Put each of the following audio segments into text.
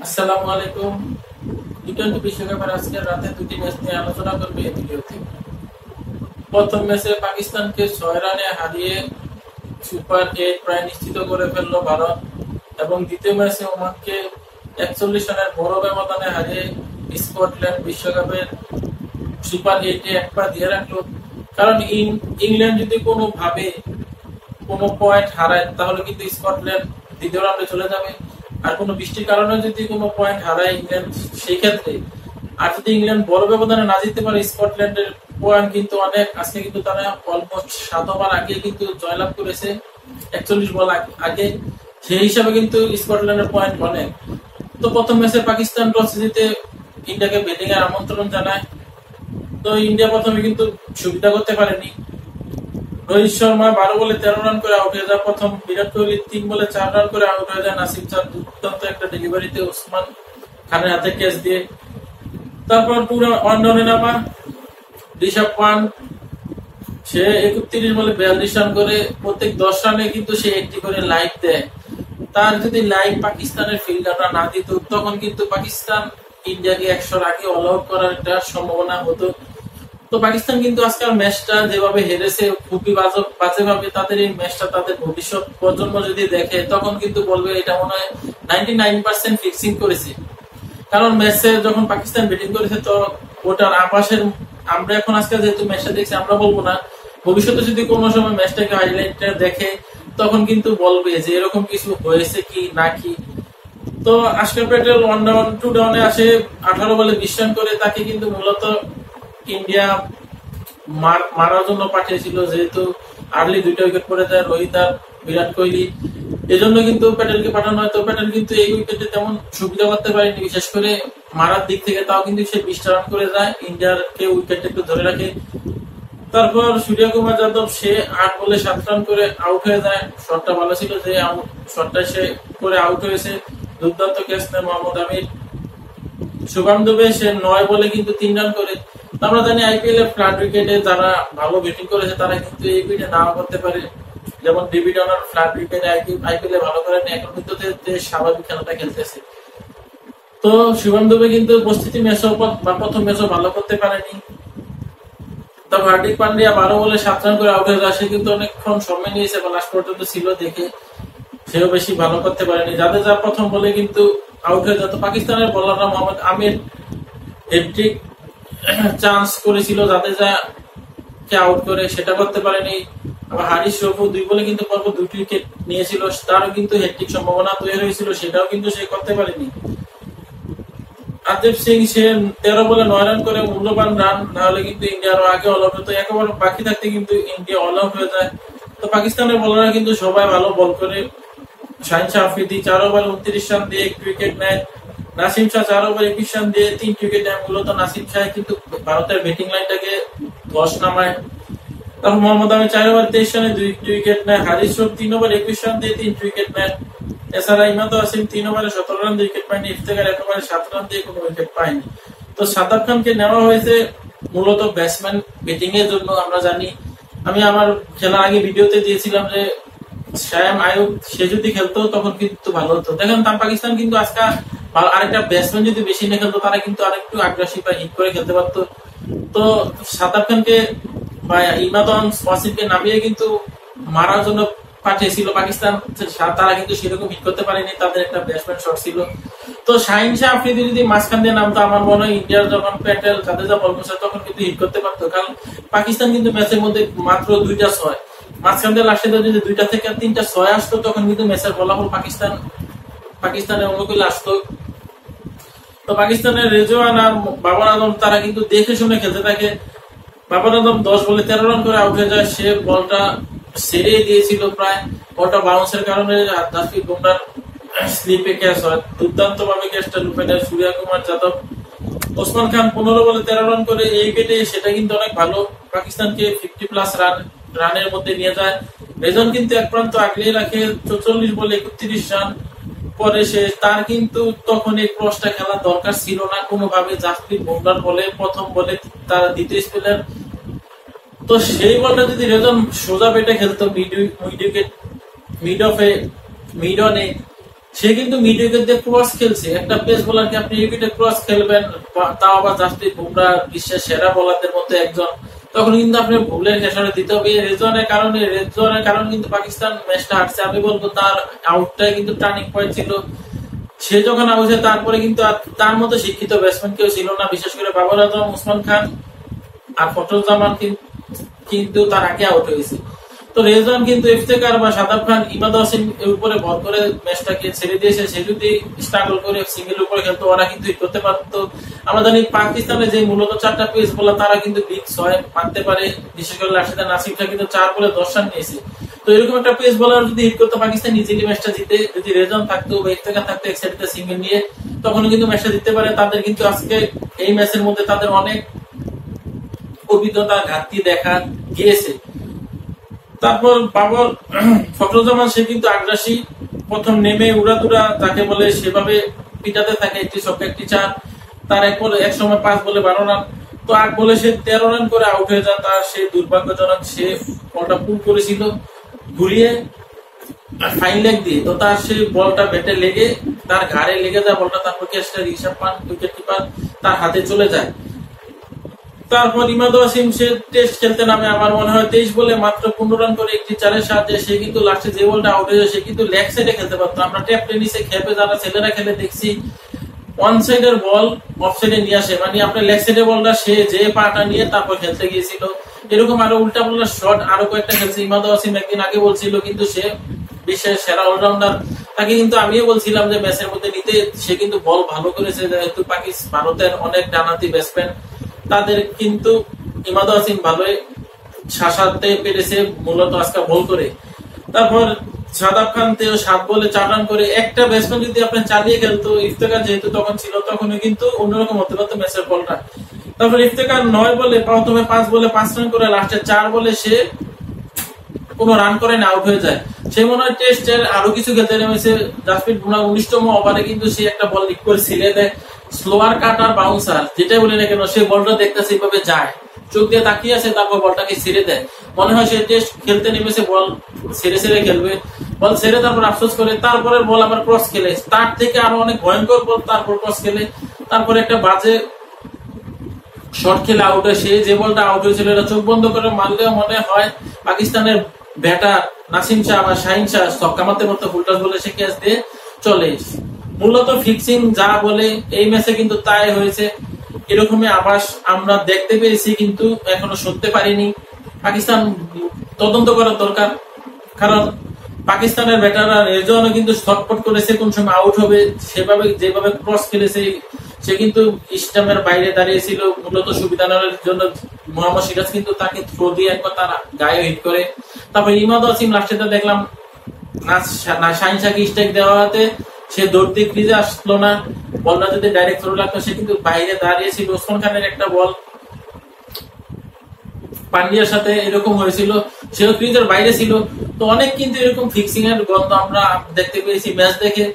আসসালামু আলাইকুম। টি-টোয়েন্টি বিশ্বকাপের আজকের রাতে দুটি ম্যাচ নিয়ে আলোচনা করবে এই ভিডিওতে। প্রথম ম্যাচে পাকিস্তানকে 6 রানে হারিয়ে সুপার 8 প্রায় নিশ্চিত করে ফেললো ভারত, এবং দ্বিতীয় ম্যাচে ওমানকে 41 রানের বড় ব্যবধানে হারিয়ে স্কটল্যান্ড বিশ্বকাপের সুপার 8-এ এক পা দিয়ে রাখলো। কারণ ইংল্যান্ড যদি কোনো পয়েন্ট হারায় তাহলে কিন্তু স্কটল্যান্ড দ্বিতীয় রাউন্ডে চলে যাবে। আর কোনো বৃষ্টির কারণে যদি কোনো পয়েন্ট হারায় ইংল্যান্ড, সেই ক্ষেত্রে আর যদি ইংল্যান্ড বড় ব্যবধানে না জিততে পারে, স্কটল্যান্ডের পয়েন্ট কিন্তু অনেক। আজকে কিন্তু তারা অলমোস্ট 7 ওভার আগে কিন্তু জয়লাভ করেছে, 41 বল আগে। সেই হিসাবে কিন্তু স্কটল্যান্ডের পয়েন্ট অনেক। তো প্রথম ম্যাচে পাকিস্তান টস জিতে ইন্ডিয়াকে ব্যাটিং এর আমন্ত্রণ জানায়। তো ইন্ডিয়া প্রথমে কিন্তু সুবিধা করতে পারেনি। রোহিত শর্মা 12 বলে 13 রান করে আউট হয়ে যায় প্রথম। বিরাট কোহলি 3 বলে 4 রান করে আউট হয়ে যায় নাসিম শাহ দুর্দান্ত একটা ডেলিভারিতে ওসমান খানের হাতে ক্যাচ দিয়ে। তারপর পুরো ওয়ানডাউনে নামা ঋষভ পান্ট, সে 31 বলে 42 রান করে প্রত্যেক 10 রানে কিন্তু সে একটি করে লাইট দেয়। তার যদি লাইট পাকিস্তানের ফিল্ডাররা না দিত, তখন কিন্তু পাকিস্তান ইন্ডিয়াকে 100 আগে অল আউট করার একটা সম্ভাবনা হতো। তো পাকিস্তান কিন্তু আজকাল ম্যাচটা যেভাবে হেরেছে খুবই বাজেভাবে, তাদের এই ম্যাচটা তাদের ভবিষ্যৎ প্রজন্ম যদি দেখে তখন কিন্তু বলবে এটা মনে হয় 99% ফিক্সিং করেছে। কারণ ম্যাচে যখন পাকিস্তান ব্যাটিং করেছে তো ওটার আপাশের, আমরা এখন আজকে যেহেতু ম্যাচটা দেখছি আমরা বলবো না, ভবিষ্যতে যদি কোনো সময় ম্যাচটাকে হাইলাইটটা দেখে তখন কিন্তু বলবে যে এরকম কিছু হয়েছে কি না কি। তো আশকার প্যাটেল 1 ডাউন 2 ডাউনে আসে, 18 বলে 20 রান করে। তাকে কিন্তু মূলত ইন্ডিয়া মারার জন্য পাঠিয়েছিল, যেহেতু আর্লি 2টা উইকেট পড়ে যায় রোহিত আর বিরাট কোহলি, এজন্য কিন্তু প্যাটেলকে পাঠানো হয়। তো প্যাটেল কিন্তু এই উইকেটে তেমন সুবিধা করতে পারেনি, বিশেষ করে মারার দিক থেকে। তাও কিন্তু সে 20টা রান করে যায়, ইন্ডিয়াকে উইকেটটা একটু ধরে রাখে। তারপর সূর্যকুমার যাদব, সে 8 বলে 7 রান করে আউট হয়ে যায়। শটটা ভালো ছিল, যে শটটা সে করে আউট হয়েছে। দুর্দান্ত ক্যাচ নেয় মোহাম্মদ আমির। শুভম দুবে, সে 9 বলে কিন্তু 3 রান করে। আমরা জানি আইপিএল এর ফ্ল্যাট উইকেটে যারা ভালো ব্যাটিং করেছে তারা কিন্তু এই উইকেটে নাও করতে পারে। যেমন ডেভিড ওয়ার্নার ফ্ল্যাট উইকেটে আইপিএল এ ভালো করেনি, এখন কিন্তু স্বাভাবিক খেলাটা খেলতেছে। তো শুভম দুবে কিন্তু উপস্থিতি ম্যাচও বা প্রথম ম্যাচও ভালো করতে পারেনি। তবে হার্দিক পান্ডিয়া 12 বলে 7 রান করে আউট হয়ে যায়। সে কিন্তু অনেকক্ষণ সময় নিয়েছে বা লাস্ট পর্যন্ত ছিল দেখে, সেও বেশি ভালো করতে পারেনি। জাদেজা প্রথম বলে কিন্তু আউট হয়ে যেত। পাকিস্তানের বোলাররা মোহাম্মদ আমির হ্যাট্রিক চান্স করেছিল জাদেজা কে আউট করে, সেটা করতে পারেনি। আবার হারিস রফু 2 বলে কিন্তু পরপর 2টি উইকেট নিয়েছিল, তারও কিন্তু হ্যাট্রিক সম্ভাবনা তৈরি হয়েছিল, সেটাও কিন্তু সে করতে পারেনি। আরদীপ সিং, সে 13 বলে 9 রান করে মূল্যবান রান, নাহলে কিন্তু ইন্ডিয়া আরো আগে অল আউট হতো। একেবারে বাকি থাকতে কিন্তু ইন্ডিয়া অল আউট হয়ে যায়। তো পাকিস্তানের বোলাররা কিন্তু সবাই ভালো বল করে। শাহিন শাহ আফ্রিদি 4 ওভারে 29 রান দিয়ে 1 উইকেট নেয়। নাসিম শাহ 4 ওভারে 21 রান দিয়ে 3 উইকেট নেয়। মূলত নাসিম শাহ কিন্তু ভারতের ব্যাটিং লাইনটাকে 10 নামায়। তারপর মোহাম্মদ আমির 4 ওভারে 23 রানে 2 উইকেট নেয়। হারিস রফ 3 ওভারে 21 রান দিয়ে 3 উইকেট নেয়। এছাড়া ইমাদ ওয়াসিম 3 ওভারে 17 রান দিয়ে উইকেট পায়নি। ইফতেখার 1 ওভারে 7 রান দিয়ে কোনো উইকেট পায়নি। তো সাদাব খানকে নেওয়া হয়েছে মূলত ব্যাটসম্যান ব্যাটিং এর জন্য। আমরা জানি, আমি আমার খেলার আগে ভিডিওতে দিয়েছিলাম যে শায়াম আয়ুব সে যদি খেলতো তখন কিন্তু ভালো হতো। দেখেন পাকিস্তান কিন্তু আজকে আরেকটা ব্যাটসম্যান যদি বেশি না খেলতো, তারা কিন্তু আরেকটু আগ্রাসী বা হিট করে খেলতে পারতো। তো সাদাব খানকে বা ইমাদ ওয়াসিমকে নামিয়ে কিন্তু মারার জন্য পাঠিয়েছিল পাকিস্তান, তারা কিন্তু সেরকম হিট করতে পারেনি, তাদের একটা ব্যাটসম্যান শট ছিল। তো শাহিন শাহ আফ্রিদি যদি মাঝখান দিয়ে নামতো, আমার মনে হয় ইন্ডিয়ার যখন প্যাটেল জাদেজা বল করছে তখন কিন্তু হিট করতে পারতো। কারণ পাকিস্তান কিন্তু ম্যাচের মধ্যে মাত্র 2টা 6, মাঝখান দিয়ে লাস্টে যদি 2টা থেকে 3টা 6 আসতো তখন কিন্তু ম্যাচের ফলাফল পাকিস্তানের অনুকূলে আসতো। তো পাকিস্তানের রেজওয়ান আর বাবর আজম তারা কিন্তু দেখে শুনে খেলতে থাকে। বাবর আজম 10 বলে 13 রান করে আউট হয়ে যায়। সে বলটা ছেড়ে দিয়েছিল প্রায়, বলটা বাউন্সের কারণে জাসপ্রীত বুমরার স্লিপে ক্যাচ হয়। দুর্দান্ত ভাবে ক্যাচটা লুপে নেয় সূর্যকুমার যাদব। ওসমান খান 15 বলে 13 রান করে এই উইকেটে, সেটা কিন্তু অনেক ভালো, পাকিস্তানকে 50+ রানের মধ্যে নিয়ে যায়। রেজন কিন্তু এক প্রান্ত আগলিয়ে রাখে 44 বলে 31 রান করে। সে তার কিন্তু তখন এই ক্রসটা খেলার দরকার ছিল না কোনোভাবে। জাসপ্রীত বুমরার বলে প্রথম বলে তার দ্বিতীয় স্পেলার, তো সেই বলটা যদি রেজন সোজা পেটে খেলতো মিড অফে মিড অনে, সে কিন্তু মিড উইকেট দিয়ে ক্রস খেলছে। একটা পেস বোলারকে আপনি উইকেটে ক্রস খেলবেন, তাও আবার জাসপ্রীত বুমরাহ বিশ্বের সেরা বোলারদের মধ্যে একজন, তখন কিন্তু আপনি ভুলের খেসারে দিতে হবে। রেড জোনের কারণে কিন্তু পাকিস্তান ম্যাচটা হারছে। আমি বলবো তার আউটটাই কিন্তু টার্নিং পয়েন্ট ছিল। সে যখন আউট হয় তারপরে কিন্তু তার মতো শিক্ষিত ব্যাটসম্যান কেউ ছিল না, বিশেষ করে বাবর আজম, ওসমান খান আর ফখরুজ্জামান কিন্তু তার আগে আউট হয়েছে। তো রেজওয়ান কিন্তু ইফতেখার বা শাদাব খান, ইমাদ ওয়াসিম এর উপরে ভর করে ম্যাচটাকে ছেড়ে দিয়েছে। সে যদি স্ট্রাগল করে সিঙ্গেল উপরে খেলতো ওরা কিন্তু হিট করতে পারতো। আমরা জানি পাকিস্তানের যে মূলত 4টা পেস বোলার তারা কিন্তু বিগ 6 মারতে পারে, বিশেষ করে রাশিদা নাসিম শাহ কিন্তু 4 বলে 10 রান নিয়েছে। তো এরকম একটা পেস বোলার যদি হিট করতো পাকিস্তান ইজিলি ম্যাচটা জিতে। যদি রেজওয়ান থাকতো বা ইফতেখার থাকতো এক সাইডে সিঙ্গেল নিয়ে, তখন কিন্তু ম্যাচটা জিততে পারে। তাদের কিন্তু আজকে এই ম্যাচের মধ্যে তাদের অনেক অভিজ্ঞতা ঘাটতি দেখা গিয়েছে। তারপর বাবর ফখরুজ্জামান, সে কিন্তু আগ্রাসী, প্রথম নেমে উড়াদুরা যাকে বলে সেভাবে পিটাতে থাকে, একটি ছক্কা একটি 4। তার এক সময় 5 বলে 12 রান। তো 8 বলে সে 13 রান করে আউট হয়ে যায়। তার সে দুর্ভাগ্যজনক, সে বলটা পুল করেছিল ঘুরিয়ে ফাইন লেগ দিয়ে, তো তার সেই বলটা ব্যাটে লেগে তার ঘাড়ে লেগে যায় বলটা। তারপর ক্যাচটা ঋষভ পান্ট উইকেট কিপার তার হাতে চলে যায়। তারপর ইমাদ ওয়াসিম সে টেস্ট খেলতে নামে, আমার মনে হয় 23 বলে মাত্র 15 রান করে একটি 4-এর সাহায্যে সে কিন্তু লাস্টে যে বলটা আউট হয়ে যায় সে কিন্তু লেগ সাইডে খেলতে পারতো। আমরা ট্যাপ টেনিসে খেপে যারা ছেলেরা খেলে দেখছি, ওয়ান সাইডের বল অফ সাইডে নিয়ে আসে, মানে আপনার লেগ সাইডের বলটা সে যে পাটা নিয়ে তারপর খেলতে গিয়েছিল। এরকম আরো উল্টা পাল্টা শট আরো কয়েকটা খেলছে ইমাদ ওয়াসিম, একদিন আগে বলছিল কিন্তু সে বিশ্বের সেরা অলরাউন্ডার। তাকে কিন্তু আমিও বলছিলাম যে ম্যাচের মধ্যে নিতে, সে কিন্তু বল ভালো করেছে। যেহেতু ভারতের অনেক ডানাতি ব্যাটসম্যান, তাদের কিন্তু ইমাদ ওয়াসিম ভালোই শাসাতে পেরেছে মূলত আজকে বল করে। তারপর শাদাব খান 7 বলে 4 রান করে, একটা ব্যাটসম্যান যদি আপনি চালিয়ে খেলতো, ইফতেখার যেহেতু তখন ছিল, তখনও কিন্তু অন্যরকম হতে পারতো ম্যাচের বলটা। তারপর ইফতেখার 9 বলে প্রথমে 5 বলে 5 রান করে লাস্টে 4 বলে সে কোনো রান করে না, আউট হয়ে যায়। সে মনে হয় টেস্টের আরো কিছু খেলতে নেমেছে। জাসপ্রীত বুমরাহ 19তম ওভারে কিন্তু সে একটা বল লিক করে ছিলে দেয়, স্লোয়ার কাটার বাউন্সার যেটাই বলি না কেন, সে বলটা দেখতেছে এইভাবে যায়, চোখ দিয়ে তাকিয়ে আছে, তারপর বলটাকে ছেড়ে দেয়। মনে হয় সে টেস্ট খেলতে নেমেছে, বল ছেড়ে খেলবে, বল ছেড়ে তারপর আফসোস করে, তারপরে বল আবার ক্রস খেলে, তার থেকে আরো অনেক ভয়ঙ্কর বল তারপর ক্রস খেলে, তারপরে একটা বাজে শর্ট খেলে আউট হয়। সে যে বলটা আউট হয়েছিল এটা চোখ বন্ধ করে মারলেও মনে হয় পাকিস্তানের ব্যাটার নাসিম শাহ বা শাহিন শাহ ছক্কা মারতে মতো ফুলটাস বলে সে ক্যাচ দিয়ে চলে। মূলত ফিক্সিং যা বলে এই ম্যাচে কিন্তু তাই হয়েছে, এরকমই আভাস আমরা দেখতে পেয়েছি, কিন্তু এখনো সরতে পারিনি। পাকিস্তান তদন্ত করার দরকার, কারণ পাকিস্তানের ব্যাটাররা রেজওয়ানও কিন্তু ছটফট করেছে কোন সময় আউট হবে, সেভাবে যেভাবে ক্রস খেলেছে সে কিন্তু স্টাম্পের বাইরে দাঁড়িয়েছিল মূলত সুবিধা নেওয়ার জন্য। মোহাম্মদ সিরাজ কিন্তু তাকে থ্রো দিয়ে একবার তার গায়ে হিট করে। তারপর ইমাদ ওয়াসিম লাস্টে দেখলাম শাহিন শাহকে স্ট্রাইক দেওয়াতে সে দৌড় দিয়ে ক্রিজে আসলো না, বলটা যদি ডাইরেক্ট থ্রো লাগতো সে কিন্তু বাইরে দাঁড়িয়েছিল। ওসমান খানের একটা বল পান্ডিয়ার সাথে এরকম হয়েছিল, সেও ক্রিজের বাইরে ছিল। তো অনেক কিন্তু এরকম ফিক্সিং এর গন্ধ আমরা দেখতে পেয়েছি ম্যাচ দেখে।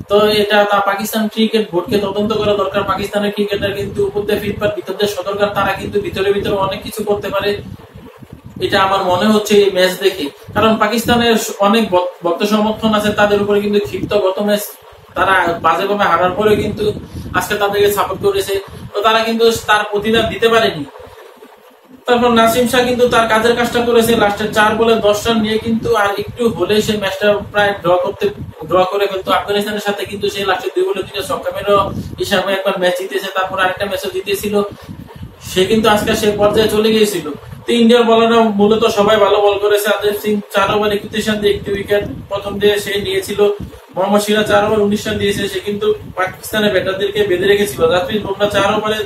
তো এটা পাকিস্তান ক্রিকেট বোর্ডকে তদন্ত করা দরকার। পাকিস্তানের ক্রিকেটার কিন্তু উপর দিয়ে ফিটপাট, ভিতর দিয়ে সতর্ক, তারা কিন্তু ভিতরে অনেক কিছু করতে পারে, এটা আমার মনে হচ্ছে এই ম্যাচ দেখে। কারণ পাকিস্তানের অনেক ভক্ত সমর্থন আছে, তাদের উপরে কিন্তু ক্ষিপ্ত। গত ম্যাচ তারা বাজেভাবে হারার পরেও কিন্তু আজকে তাদেরকে সাপোর্ট করেছে, তো তারা কিন্তু তার প্রতিদান দিতে পারেনি। তারপর নাসিম শাহ কিন্তু তার কাজের কাজটা করেছে, লাস্টে 4 বলে 10 রান নিয়ে কিন্তু আর একটু হলে সে ম্যাচটা প্রায় ড্র করে ফেলতো আফগানিস্তানের সাথে। কিন্তু সে লাস্টে 2 বলে 2টা ছক্কা মেরে হিসাবে একবার ম্যাচ জিতেছে, তারপর আরেকটা ম্যাচও জিতেছিল। সে কিন্তু আজকে সে পর্যায়ে চলে গিয়েছিল। তো ইন্ডিয়ার বলাররা মূলত সবাই ভালো বল করেছে। আদেব সিং 4 ওভার 31 রান দিয়ে একটি উইকেট প্রথম দিয়ে সে নিয়েছিল। মোহাম্মদ সিরাজ 4 ওভার 19 রান দিয়েছে, সে কিন্তু পাকিস্তানের ব্যাটারদেরকে বেঁধে রেখেছিল। জাসপ্রীত বুমরাহ 4 ওভারে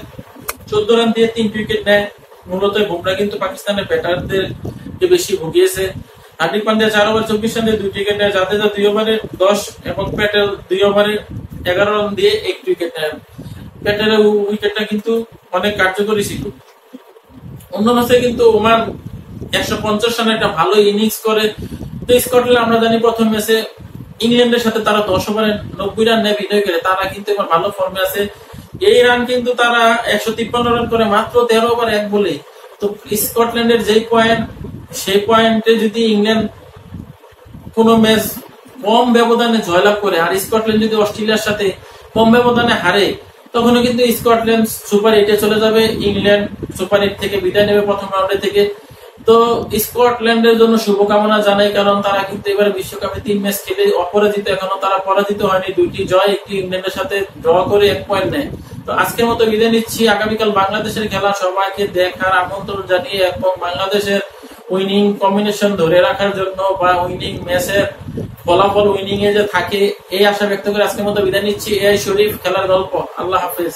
14 রান দিয়ে 3 উইকেট নেয়। মূলত বুমরাহ কিন্তু পাকিস্তানের ব্যাটারদের বেশি ভুগিয়েছে। হার্দিক পান্ডিয়া 4 ওভার 24 রান দিয়ে 2 উইকেট নেয়। জাদেজা 2 ওভারে 10 এবং প্যাটেল 2 ওভারে 11 রান দিয়ে 1 উইকেট নেয়। প্যাটেলের উইকেটটা কিন্তু অনেক কার্যকরী ছিল। অন্য ম্যাচে কিন্তু ওমান 150 রানে একটা ভালো ইনিংস করে। তো স্কটল্যান্ড আমরা জানি প্রথম ম্যাচে ইংল্যান্ডের সাথে তারা 10 ওভারে 90 রান নেয় বিজয় করে, তারা কিন্তু এবার ভালো ফর্মে আছে। এই রান কিন্তু তারা 153 রান করে মাত্র 13 ওভার 1 বলে। তো স্কটল্যান্ডের যেই পয়েন্ট, সেই পয়েন্টে যদি ইংল্যান্ড কোনো ম্যাচ কম ব্যবধানে জয়লাভ করে, আর স্কটল্যান্ড যদি অস্ট্রেলিয়ার সাথে কম ব্যবধানে হারে, তখনও কিন্তু স্কটল্যান্ড সুপার 8-এ চলে যাবে, ইংল্যান্ড সুপার 8 থেকে বিদায় নেবে প্রথম রাউন্ডে থেকে। তো স্কটল্যান্ডের জন্য শুভকামনা জানাই, কারণ তারা কিন্তু এবারে বিশ্বকাপে 3 ম্যাচ খেলে অপরাজিত, এখনো তারা পরাজিত হয়নি, 2টি জয়, একটি ইংল্যান্ডের সাথে ড্র করে 1 পয়েন্ট নেয়। তো আজকের মতো বিদায় নিচ্ছি, আগামীকাল বাংলাদেশের খেলা সবাইকে দেখার আমন্ত্রণ জানিয়ে এবং বাংলাদেশের উইনিং কম্বিনেশন ধরে রাখার জন্য বা উইনিং ম্যাচের ফলাফল উইনিং এ যে থাকে এই আশা ব্যক্ত করে আজকের মতো বিদায় নিচ্ছি। এআই শরীফ, খেলার গল্প। আল্লাহ হাফেজ।